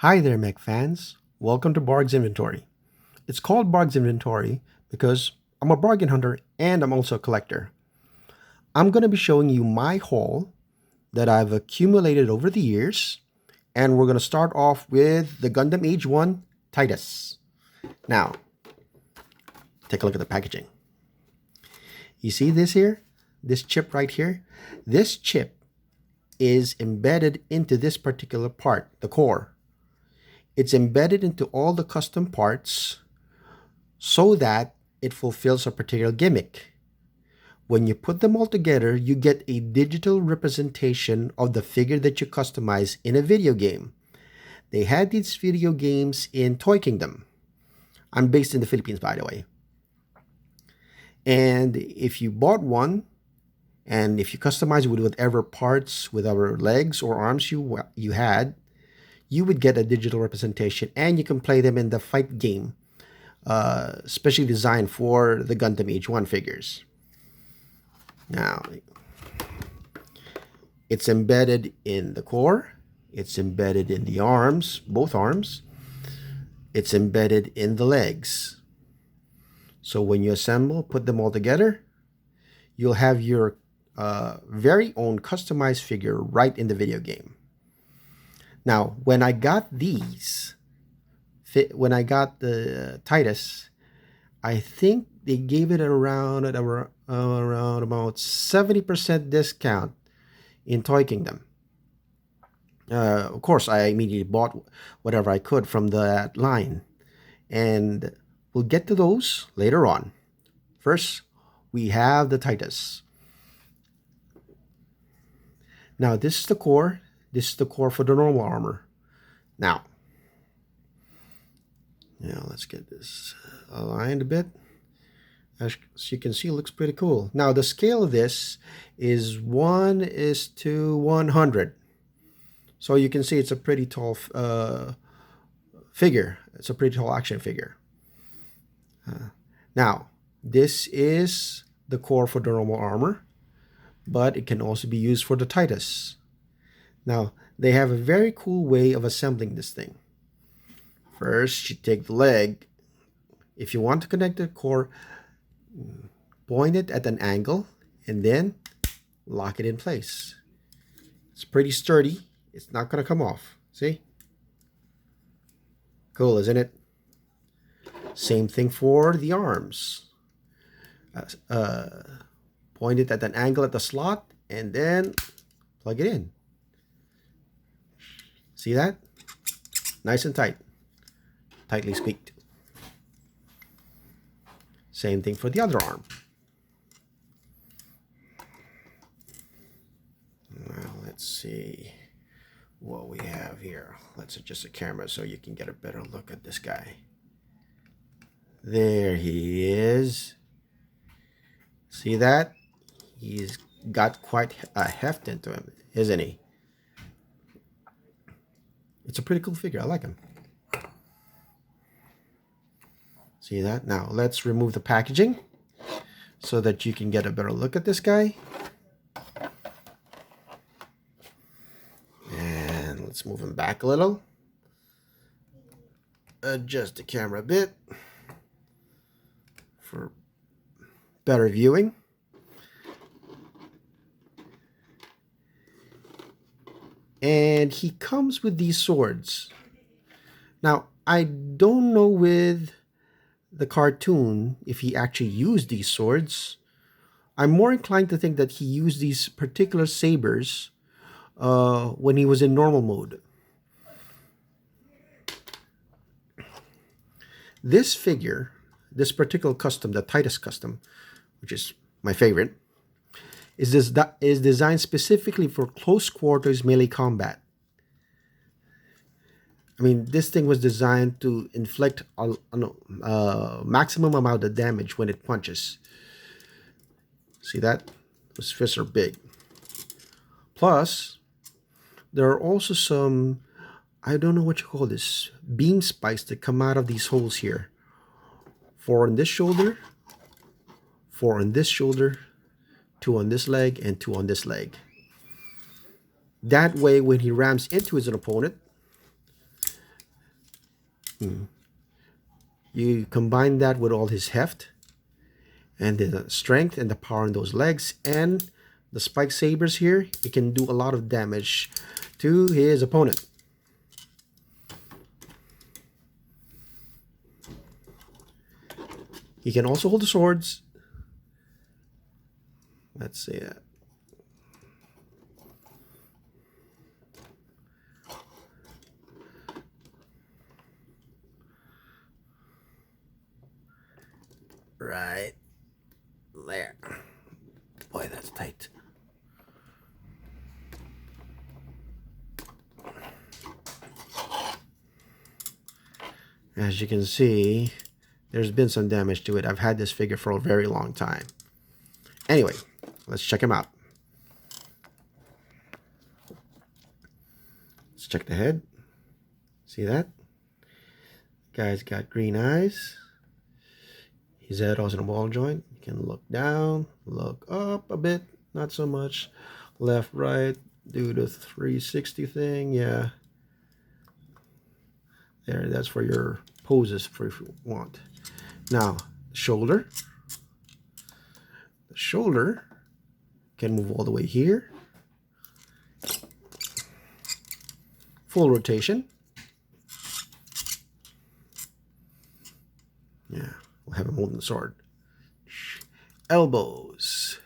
Hi there, mech fans. Welcome to Barg's Inventory. It's called Barg's Inventory because I'm a bargain hunter and I'm also a collector. I'm going to be showing you my haul that I've accumulated over the years, and we're going to start off with the Gundam Age 1 Titus. Now, take a look at the packaging. You see this here? This chip right here? This chip is embedded into this particular part, the core. It's embedded into all the custom parts so that it fulfills a particular gimmick. When you put them all together, you get a digital representation of the figure that you customize in a video game. They had these video games in Toy Kingdom. I'm based in the Philippines, by the way. And if you bought one, and if you customize it with whatever parts, whatever legs or arms you had, you would get a digital representation, and you can play them in the fight game, specially designed for the Gundam Age 1 figures. Now, it's embedded in the core, it's embedded in the arms, both arms, it's embedded in the legs. So when you assemble, put them all together, you'll have your very own customized figure right in the video game. Now, when I got these, when I got the Titus, I think they gave it around about 70% discount in Toy Kingdom. Of course, I immediately bought whatever I could from that line, and we'll get to those later on. First, we have the Titus. Now, this is the core. This is the core for the normal armor. Now, let's get this aligned a bit. As you can see, it looks pretty cool. Now, the scale of this is 1:100. So you can see it's a pretty tall figure. It's a pretty tall action figure. Now, this is the core for the normal armor, but it can also be used for the Titus. Now, they have a very cool way of assembling this thing. First, you take the leg. If you want to connect the core, point it at an angle and then lock it in place. It's pretty sturdy. It's not going to come off. See? Cool, isn't it? Same thing for the arms. Point it at an angle at the slot and then plug it in. See that? Nice and tight. Tightly squeaked. Same thing for the other arm. Well, let's see what we have here. Let's adjust the camera so you can get a better look at this guy. There he is. See that? He's got quite a heft into him, isn't he? It's a pretty cool figure. I like him. See that? Now, let's remove the packaging so that you can get a better look at this guy. And let's move him back a little. Adjust the camera a bit for better viewing. And he comes with these swords. Now, I don't know with the cartoon if he actually used these swords. I'm more inclined to think that he used these particular sabers when he was in normal mode. This figure, this particular custom, the Titus custom, which is my favorite, is designed specifically for close quarters melee combat. I mean, this thing was designed to inflict a maximum amount of damage when it punches. See that? Those fists are big. Plus, there are also some, I don't know what you call this, beam spikes that come out of these holes here. 4 on this shoulder, 4 on this shoulder, 2 on this leg, and 2 on this leg. That way, when he rams into his opponent, You combine that with all his heft and the strength and the power in those legs and the spike sabers here, it can do a lot of damage to his opponent. He can also hold the swords. Let's see that. Right there. Boy, that's tight. As you can see, there's been some damage to it. I've had this figure for a very long time. Anyway, let's check him out. Let's check the head. See that? Guy's got green eyes. His head also in a ball joint. You can look down, look up a bit, not so much. Left, right, do the 360 thing. Yeah. There, that's for your poses for if you want. Now, shoulder. The shoulder can move all the way here. Full rotation. Yeah, we'll have him holding the sword. Elbows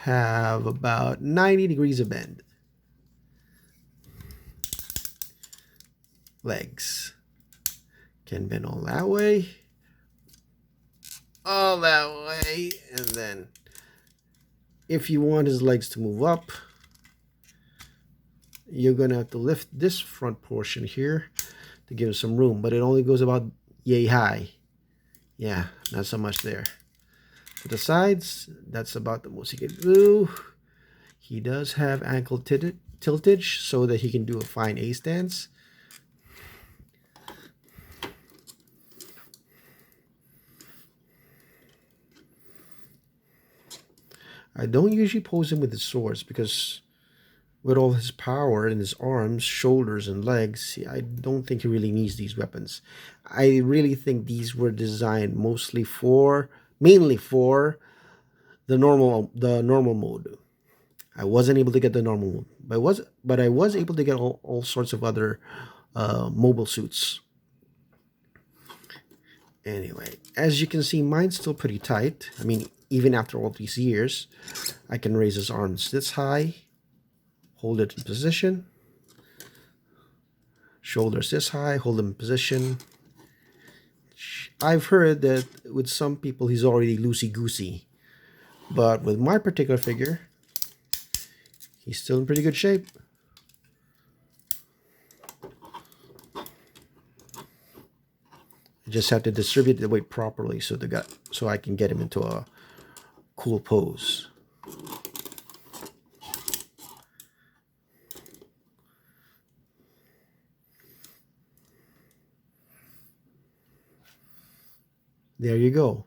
have about 90 degrees of bend. Legs can bend all that way, and then if you want his legs to move up, you're gonna have to lift this front portion here to give him some room, but it only goes about yay high. Yeah, not so much there. To the sides, that's about the most he can do. He does have ankle tiltage so that he can do a fine A stance. I don't usually pose him with the swords because with all his power in his arms, shoulders, and legs, I don't think he really needs these weapons. I really think these were designed mainly for the normal mode. I wasn't able to get the normal mode, but I was able to get all sorts of other mobile suits. Anyway, as you can see, mine's still pretty tight. I mean, even after all these years, I can raise his arms this high, hold it in position, shoulders this high, hold them in position. I've heard that with some people he's already loosey-goosey, but with my particular figure, he's still in pretty good shape. I just have to distribute the weight properly so I can get him into a cool pose. There you go.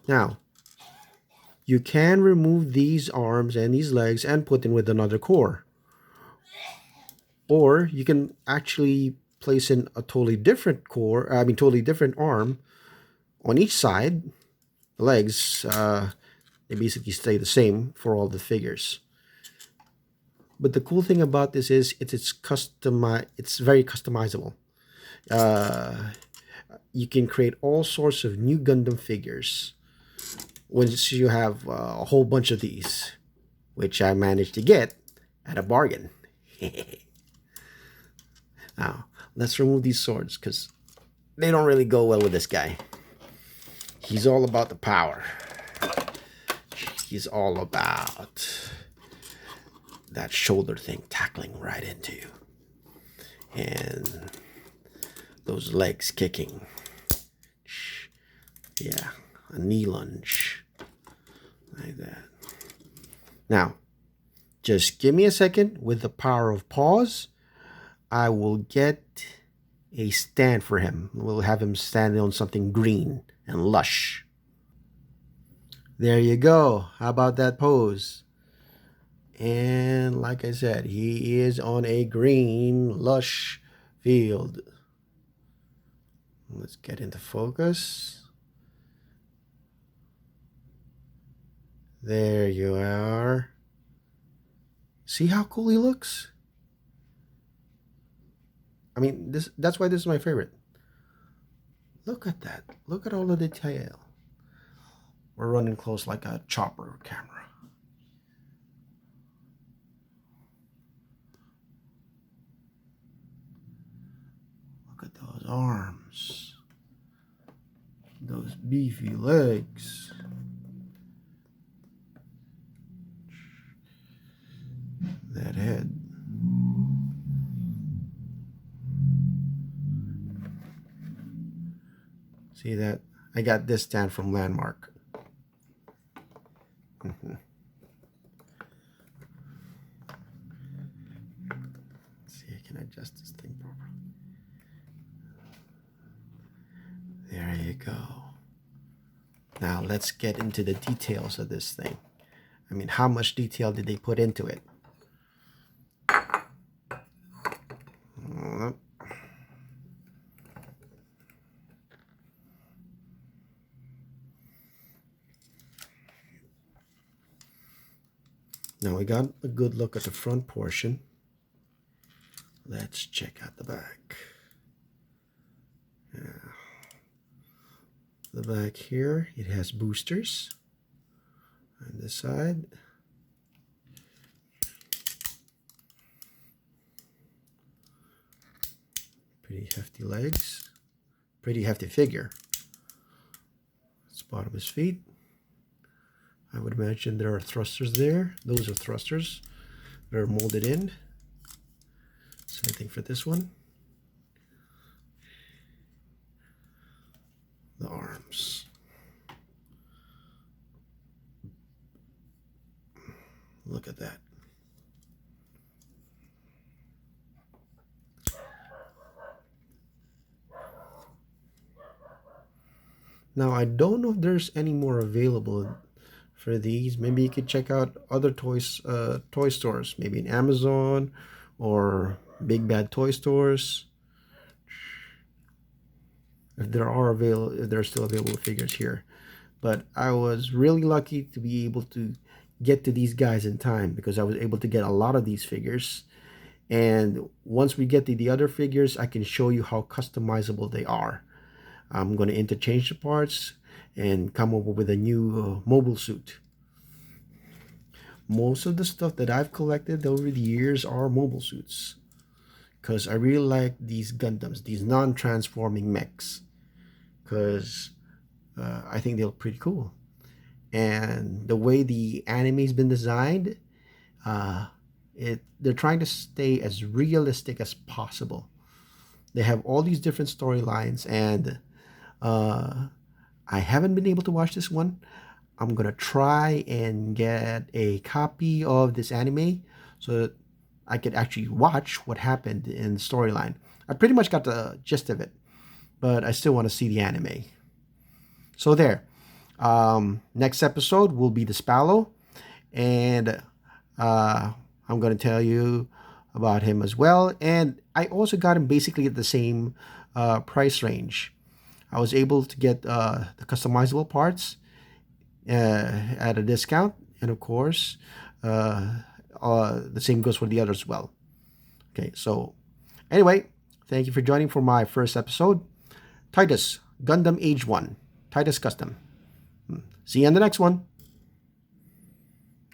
Now, you can remove these arms and these legs and put them with another core. Or you can actually place in a totally different totally different arm on each side. The legs, they basically stay the same for all the figures. But the cool thing about this is it's very customizable. You can create all sorts of new Gundam figures once you have a whole bunch of these, which I managed to get at a bargain. Now, let's remove these swords because they don't really go well with this guy. He's all about the power. He's all about that shoulder thing tackling right into you. And those legs kicking. Yeah, a knee lunge. Like that. Now, just give me a second. With the power of pause, I will get a stand for him. We'll have him stand on something green and lush. There you go. How about that pose? And like I said, he is on a green, lush field. Let's get into focus. There you are. See how cool he looks? I mean, that's why this is my favorite. Look at that. Look at all the detail. We're running close like a chopper camera. Look at those arms. Those beefy legs. That head. See that? I got this stand from Landmark. See, I can adjust this thing properly. There you go. Now let's get into the details of this thing. I mean, how much detail did they put into it? Now we got a good look at the front portion. Let's check out the back. Yeah. The back here, it has boosters on this side. Pretty hefty legs. Pretty hefty figure. That's the bottom of his feet. I would imagine there are thrusters there. Those are thrusters that are molded in. Same thing for this one. The arms. Look at that. Now I don't know if there's any more available for these. Maybe you could check out other toy stores, maybe in Amazon or Big Bad Toy Stores. If there are still available figures here. But I was really lucky to be able to get to these guys in time because I was able to get a lot of these figures. And once we get to the other figures, I can show you how customizable they are. I'm going to interchange the parts and come up with a new mobile suit. Most of the stuff that I've collected over the years are mobile suits because I really like these Gundams, these non-transforming mechs, because I think they look pretty cool. And the way the anime's been designed, they're trying to stay as realistic as possible. They have all these different storylines, and I haven't been able to watch this one. I'm gonna try and get a copy of this anime so that I could actually watch what happened in the storyline. I pretty much got the gist of it, but I still want to see the anime. So there. Next episode will be the Spallow, and I'm going to tell you about him as well. And I also got him basically at the same price range. I was able to get the customizable parts at a discount, and of course, the same goes for the others as well. Okay, so anyway, thank you for joining for my first episode. Titus Gundam Age 1, Titus Custom. See you on the next one.